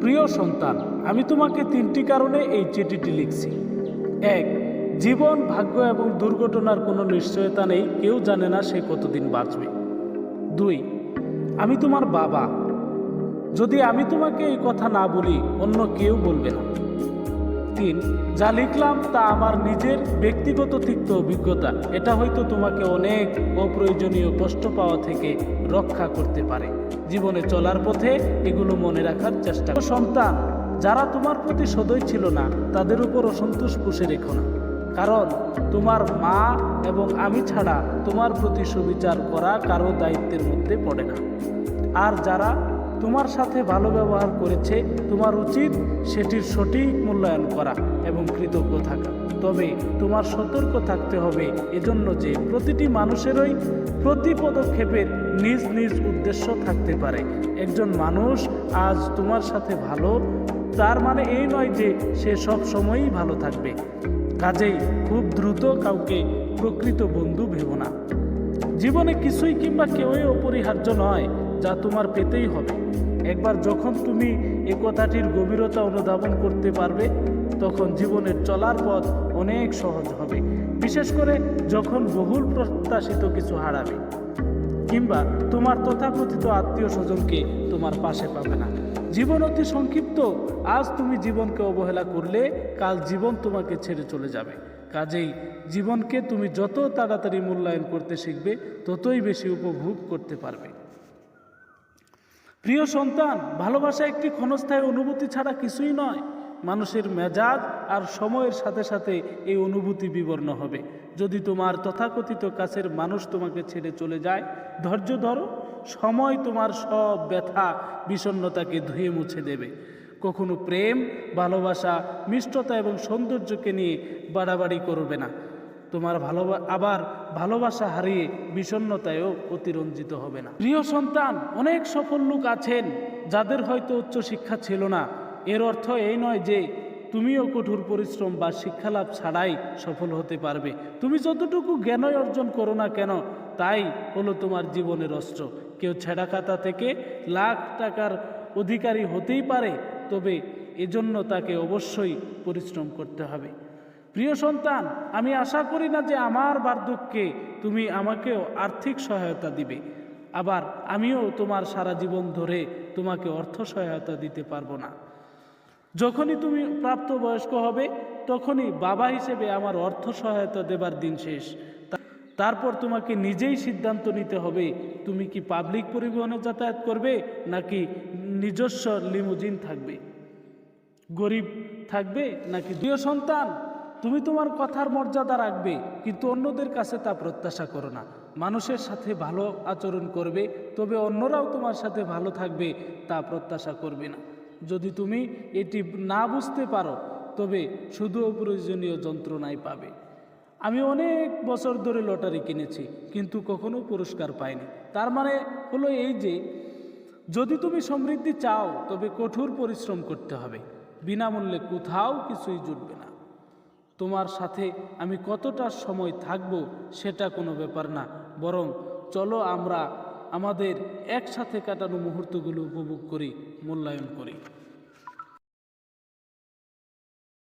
প্রিয় সন্তান, আমি তোমাকে 3টি কারণে এই চিঠিটি লিখছি। 1, জীবন, ভাগ্য এবং দুর্ঘটনার কোনো নিশ্চয়তা নেই, কেউ জানে না সে কতদিন বাঁচবে। 2, আমি তোমার বাবা, যদি আমি তোমাকে এই কথা না বলি অন্য কেউ বলবে না। 3, যা লিখলাম তা আমার নিজের ব্যক্তিগত তিক্ত অভিজ্ঞতা, এটা হয়তো তোমাকে অনেক অপ্রয়োজনীয় কষ্ট পাওয়া থেকে রক্ষা করতে পারে। জীবনে চলার পথে এগুলো মনে রাখার চেষ্টা করো। সন্তান, যারা তোমার প্রতি সদয় ছিল না তাদের উপর অসন্তোষ পুষে রেখো না, কারণ তোমার মা এবং আমি ছাড়া তোমার প্রতি সুবিচার করা কারো দায়িত্বের মধ্যে পড়ে না। আর যারা তোমার সাথে ভালো ব্যবহার করেছে তোমার উচিত সেটির সঠিক মূল্যায়ন করা এবং কৃতজ্ঞ থাকা। তবে তোমার সতর্ক থাকতে হবে এজন্য যে প্রতিটি মানুষেরই প্রতি পদক্ষেপের নিজ নিজ উদ্দেশ্য থাকতে পারে। একজন মানুষ আজ তোমার সাথে ভালো, তার মানে এই নয় যে সে সব সময়ই ভালো থাকবে। কাজেই খুব দ্রুত কাউকে প্রকৃত বন্ধু ভেবো না। জীবনে কিছুই কিংবা কেউই অপরিহার্য নয় যা তোমার পেতেই হবে। একবার যখন তুমি এ কথাটির গভীরতা অনুধাবন করতে পারবে তখন জীবনের চলার পথ অনেক সহজ হবে, বিশেষ করে যখন বহুল প্রত্যাশিত কিছু হারাবে কিংবা তোমার তথাকথিত আত্মীয় স্বজনকে তোমার পাশে পাবে না। জীবন অতি সংক্ষিপ্ত, আজ তুমি জীবনকে অবহেলা করলে কাল জীবন তোমাকে ছেড়ে চলে যাবে। কাজেই জীবনকে তুমি যত তাড়াতাড়ি মূল্যায়ন করতে শিখবে ততই বেশি উপভোগ করতে পারবে। প্রিয় সন্তান, ভালোবাসা একটি ক্ষণস্থায়ী অনুভূতি ছাড়া কিছুই নয়। মানুষের মেজাজ আর সময়ের সাথে সাথে এই অনুভূতি বিবর্ণ হবে। যদি তোমার তথাকথিত কাছের মানুষ তোমাকে ছেড়ে চলে যায়, ধৈর্য ধরো, সময় তোমার সব ব্যথা বিষণ্ণতাকে ধুয়ে মুছে দেবে। কখনো প্রেম, ভালোবাসা, মিষ্টতা এবং সৌন্দর্যকে নিয়ে বাড়াবাড়ি করবে না। তোমার আবার ভালোবাসা হারিয়ে বিষণ্ণতায়ও অতিরঞ্জিত হবে না। প্রিয় সন্তান, অনেক সফল লোক আছেন যাদের হয়তো উচ্চশিক্ষা ছিল না। এর অর্থ এই নয় যে তুমিও কঠোর পরিশ্রম বা শিক্ষালাভ ছাড়াই সফল হতে পারবে। তুমি যতটুকু জ্ঞানই অর্জন করো না কেন তাই হলো তোমার জীবনের অস্ত্র। কেউ ছেঁড়া খাতা থেকে লাখ টাকার অধিকারী হতেই পারে, তবে এজন্য তাকে অবশ্যই পরিশ্রম করতে হবে। প্রিয় সন্তান, আমি আশা করি না যে আমার বার্ধক্যে তুমি আমাকে আর্থিক সহায়তা দিবে, আবার আমিও তোমার সারা জীবন ধরে তোমাকে অর্থ সহায়তা দিতে পারবো না। যখনই তুমি প্রাপ্তবয়স্ক হবে তখনই বাবা হিসেবে আমার অর্থ সহায়তা দেবার দিন শেষ। তারপর তোমাকে নিজেই সিদ্ধান্ত নিতে হবে তুমি কি পাবলিক পরিবহনে যাতায়াত করবে নাকি নিজস্ব লিমুজিন থাকবে, গরিব থাকবে নাকি। প্রিয় সন্তান, তুমি তোমার কথার মর্যাদা রাখবে, কিন্তু অন্যদের কাছে তা প্রত্যাশা করো না। মানুষের সাথে ভালো আচরণ করবে, তবে অন্যরাও তোমার সাথে ভালো থাকবে তা প্রত্যাশা করবে না। যদি তুমি এটি না বুঝতে পারো তবে শুধু অপ্রয়োজনীয় যন্ত্রণাই পাবে। আমি অনেক বছর ধরে লটারি কিনেছি কিন্তু কখনো পুরস্কার পাইনি। তার মানে হলো এই যে যদি তুমি সমৃদ্ধি চাও তবে কঠোর পরিশ্রম করতে হবে। বিনামূল্যে কোথাও কিছুই জুটবে না। তোমার সাথে আমি কতটা সময় থাকব সেটা কোনো ব্যাপার না, বরং চলো আমরা আমাদের একসাথে কাটানো মুহূর্তগুলো উপভোগ করি, মূল্যায়ন করি।